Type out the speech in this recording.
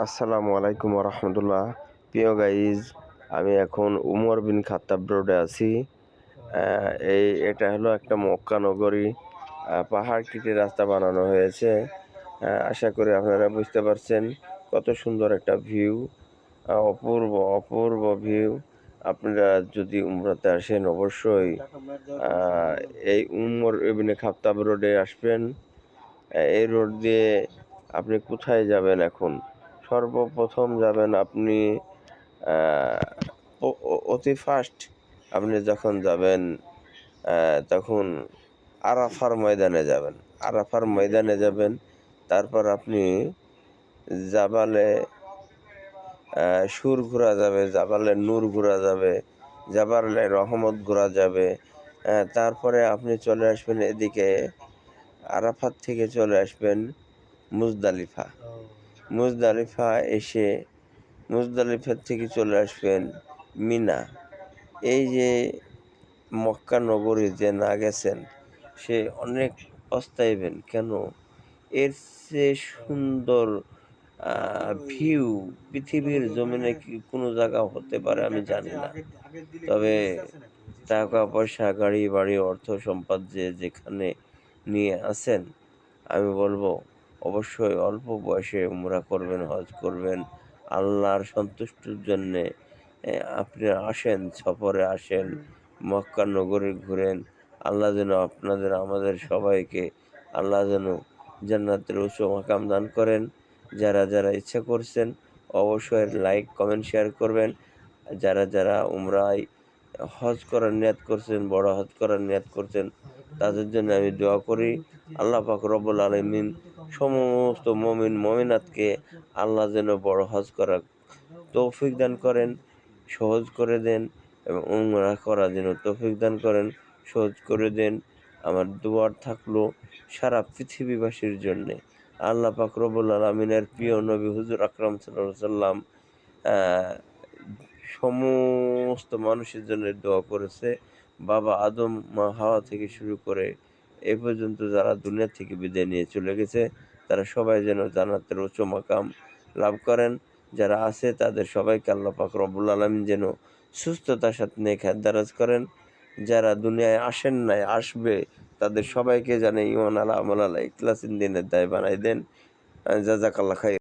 আসসালামু আলাইকুম রহমতুল্লাহ। প্রিয় গাইজ, আমি এখন উমর বিন খাত্তাব রোডে আছি। এটা হলো একটা মক্কা নগরী। পাহাড় কেটে রাস্তা বানানো হয়েছে। আশা করি আপনারা বুঝতে পারছেন কত সুন্দর একটা ভিউ। অপূর্ব অপূর্ব ভিউ। আপনারা যদি উমরাতে আসেন অবশ্যই এই উমর ইবনে খাত্তাব রোডে আসবেন। এই রোড দিয়ে আপনি কোথায় যাবেন? এখন সর্বপ্রথম যাবেন আপনি অতি ফার্স্ট আপনি যখন যাবেন তখন আরাফার ময়দানে যাবেন। আরাফার ময়দানে যাবেন, তারপর আপনি জাবালে সুর ঘোরা যাবে, জাবালে নূর ঘোরা যাবে, জাবালে রহমত ঘোরা যাবে। তারপরে আপনি চলে আসবেন এদিকে, আরাফাত থেকে চলে আসবেন মুজদালিফা। মুজদালিফা থেকে চলে আসবেন মিনা। এই যে মক্কা নগরী যে না গেছেন সে অনেক পস্তাইবেন। কেন? এর চেয়ে সুন্দর ভিউ পৃথিবীর জমিনে কি কোনো জায়গা হতে পারে আমি জানি না। তবে টাকা পয়সা, গাড়ি বাড়ি, অর্থ সম্পদ যে যেখানে নিয়ে আছেন, আমি বলবো অবশ্যই অল্প বয়সে উমরা করবেন, হজ করবেন। আল্লাহর সন্তুষ্টির জন্যে আপনি আসেন, সফরে আসেন, মক্কা নগরী ঘুরেন। আল্লাহ যেন আপনাদের আমাদের সবাইকে আল্লাহ যেন জান্নাতের উচ্চ মাকাম দান করেন। যারা যারা ইচ্ছা করছেন অবশ্যই লাইক কমেন্ট শেয়ার করবেন। যারা যারা উমরায় হজ করার নিয়াত করছেন, বড় হজ করার নিয়াত করছেন, তাদের জন্য আমি দোয়া করি। আল্লাহ পাক রব্বুল আলামিন সমস্ত মুমিন মুমিনাতকে আল্লাহ যেন বড় হজ করার তৌফিক দান করেন, সহজ করে দেন, এবং উমরা করা যেন তৌফিক দান করেন, সহজ করে দেন। আমার দোয়ার থাকলো সারা পৃথিবীবাসীর জন্যে। আল্লাহ পাক রব্বুল আলামিনের প্রিয় নবী হুজুর আকরাম সাল্লাল্লাহু আলাইহি ওয়াসাল্লাম সমস্ত মানুষের জন্য দোয়া করেছে। বাবা আদম, মা হাওয়া থেকে শুরু করে এ পর্যন্ত যারা দুনিয়া থেকে বিদায় নিয়ে চলে গেছে, তারা সবাই যেন জান্নাতের উচ্চ মাকাম লাভ করেন। যারা আছে তাদের সবাইকে আল্লাহ পাক রব্বুল আলামিন যেন সুস্থতার সাথে নেক হায়াত দারাজ করেন। যারা দুনিয়ায় আসেন নাই, আসবে, তাদের সবাইকে যেন ঈমান আলা আমল আলা ইখলাসিন দিনের দায় বানাই দেন। জাযাকাল্লাহ খাইর।